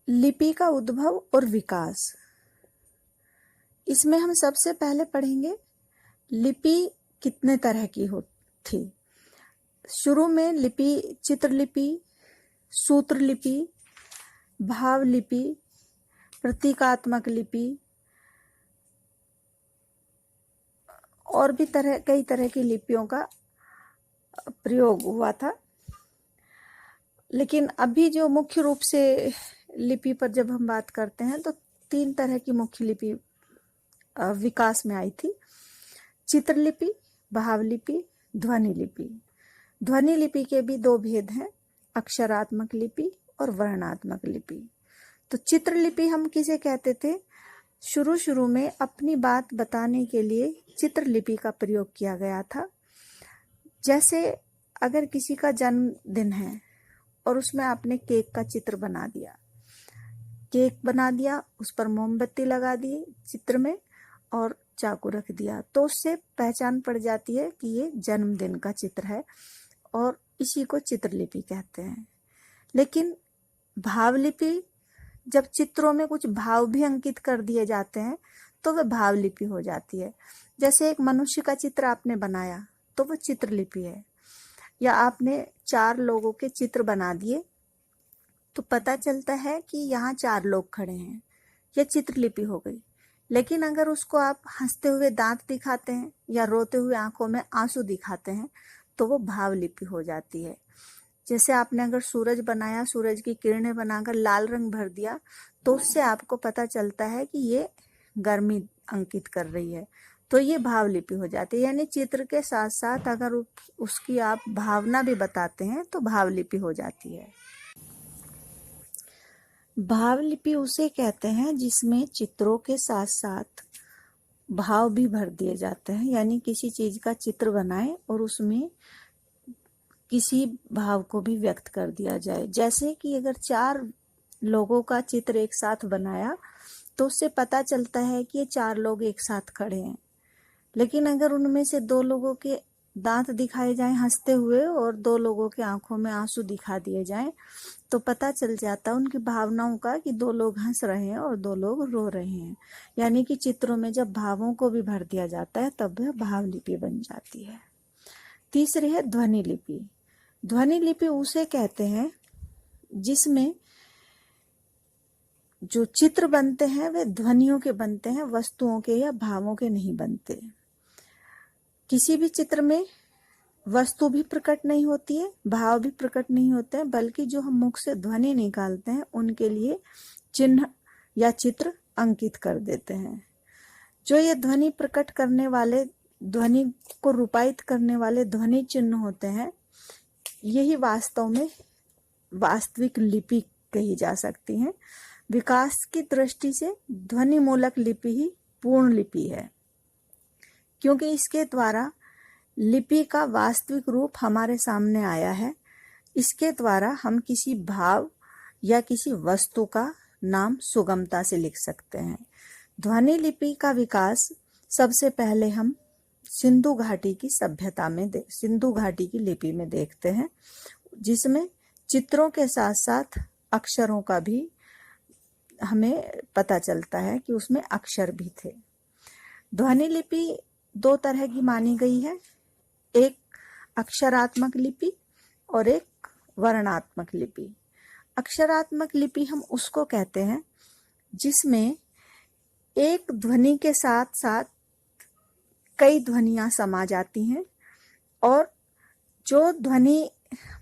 लिपि का उद्भव और विकास। इसमें हम सबसे पहले पढ़ेंगे लिपि कितने तरह की हो थी। शुरू में लिपि चित्रलिपि, सूत्रलिपि, भावलिपि, प्रतीकात्मक लिपि और भी कई तरह की लिपियों का प्रयोग हुआ था। लेकिन अभी जो मुख्य रूप से लिपि पर जब हम बात करते हैं तो 3 तरह की मुख्य लिपि विकास में आई थी। चित्रलिपि, भावलिपि, ध्वनि लिपि। ध्वनि लिपि के भी 2 भेद हैं, अक्षरात्मक लिपि और वर्णात्मक लिपि। तो चित्रलिपि हम किसे कहते थे? शुरू में अपनी बात बताने के लिए चित्रलिपि का प्रयोग किया गया था। जैसे अगर किसी का जन्मदिन है और उसमें आपने केक का चित्र बना दिया, उस पर मोमबत्ती लगा दी चित्र में और चाकू रख दिया, तो उससे पहचान पड़ जाती है कि ये जन्मदिन का चित्र है और इसी को चित्रलिपि कहते हैं। लेकिन भावलिपि, जब चित्रों में कुछ भाव भी अंकित कर दिए जाते हैं तो वह भावलिपि हो जाती है। जैसे एक मनुष्य का चित्र आपने बनाया तो वह चित्रलिपि है, या आपने 4 लोगों के चित्र बना दिए तो पता चलता है कि यहाँ 4 लोग खड़े हैं, यह चित्रलिपि हो गई। लेकिन अगर उसको आप हंसते हुए दांत दिखाते हैं या रोते हुए आंखों में आंसू दिखाते हैं तो वो भावलिपि हो जाती है। जैसे आपने अगर सूरज बनाया, सूरज की किरणें बनाकर लाल रंग भर दिया तो उससे आपको पता चलता है कि ये गर्मी अंकित कर रही है, तो ये भावलिपि हो जाती है। यानी चित्र के साथ साथ अगर उसकी आप भावना भी बताते हैं तो भावलिपि हो जाती है। भावलिपि उसे कहते हैं जिसमें चित्रों के साथ साथ भाव भी भर दिए जाते हैं। यानी किसी चीज का चित्र बनाएं और उसमें किसी भाव को भी व्यक्त कर दिया जाए। जैसे कि अगर 4 लोगों का चित्र एक साथ बनाया तो उससे पता चलता है कि ये 4 लोग एक साथ खड़े हैं। लेकिन अगर उनमें से 2 लोगों के दांत दिखाए जाएं हंसते हुए और 2 लोगों के आंखों में आंसू दिखा दिए जाएं तो पता चल जाता है उनकी भावनाओं का कि 2 लोग हंस रहे हैं और 2 लोग रो रहे हैं। यानी कि चित्रों में जब भावों को भी भर दिया जाता है तब वह भावलिपि बन जाती है। तीसरी है ध्वनि लिपि। ध्वनि लिपि उसे कहते हैं जिसमें जो चित्र बनते हैं वे ध्वनियों के बनते हैं, वस्तुओं के या भावों के नहीं बनते। किसी भी चित्र में वस्तु भी प्रकट नहीं होती है, भाव भी प्रकट नहीं होते हैं, बल्कि जो हम मुख से ध्वनि निकालते हैं उनके लिए चिन्ह या चित्र अंकित कर देते हैं। जो ये ध्वनि प्रकट करने वाले, ध्वनि को रूपायित करने वाले ध्वनि चिन्ह होते हैं, यही वास्तव में वास्तविक लिपि कही जा सकती है। विकास की दृष्टि से ध्वनि मूलक लिपि ही पूर्ण लिपि है, क्योंकि इसके द्वारा लिपि का वास्तविक रूप हमारे सामने आया है। इसके द्वारा हम किसी भाव या किसी वस्तु का नाम सुगमता से लिख सकते हैं। ध्वनि लिपि का विकास सबसे पहले हम सिंधु घाटी की सभ्यता में सिंधु घाटी की लिपि में देखते हैं, जिसमें चित्रों के साथ साथ अक्षरों का भी हमें पता चलता है कि उसमें अक्षर भी थे। ध्वनि लिपि 2 तरह की मानी गई है, एक अक्षरात्मक लिपि और एक वर्णात्मक लिपि। अक्षरात्मक लिपि हम उसको कहते हैं जिसमें एक ध्वनि के साथ साथ कई ध्वनियां समा जाती हैं और जो ध्वनि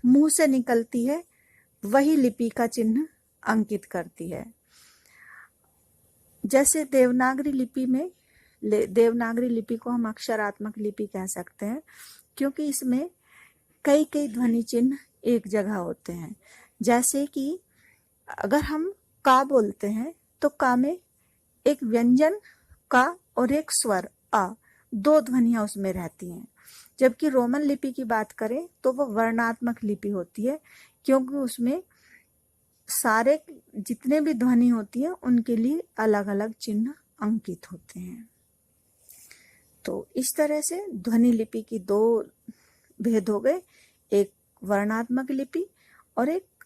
मुंह से निकलती है वही लिपि का चिन्ह अंकित करती है। जैसे देवनागरी लिपि को हम अक्षरात्मक लिपि कह सकते हैं, क्योंकि इसमें कई ध्वनि चिन्ह एक जगह होते हैं। जैसे कि अगर हम का बोलते हैं तो का में एक व्यंजन का और एक स्वर आ, 2 ध्वनियां उसमें रहती हैं। जबकि रोमन लिपि की बात करें तो वो वर्णात्मक लिपि होती है, क्योंकि उसमें सारे जितने भी ध्वनि होती है उनके लिए अलग अलग चिन्ह अंकित होते हैं। तो इस तरह से ध्वनि लिपि की 2 भेद हो गए, एक वर्णात्मक लिपि और एक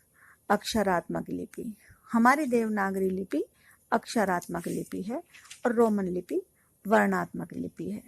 अक्षरात्मक लिपि। हमारी देवनागरी लिपि अक्षरात्मक लिपि है और रोमन लिपि वर्णात्मक लिपि है।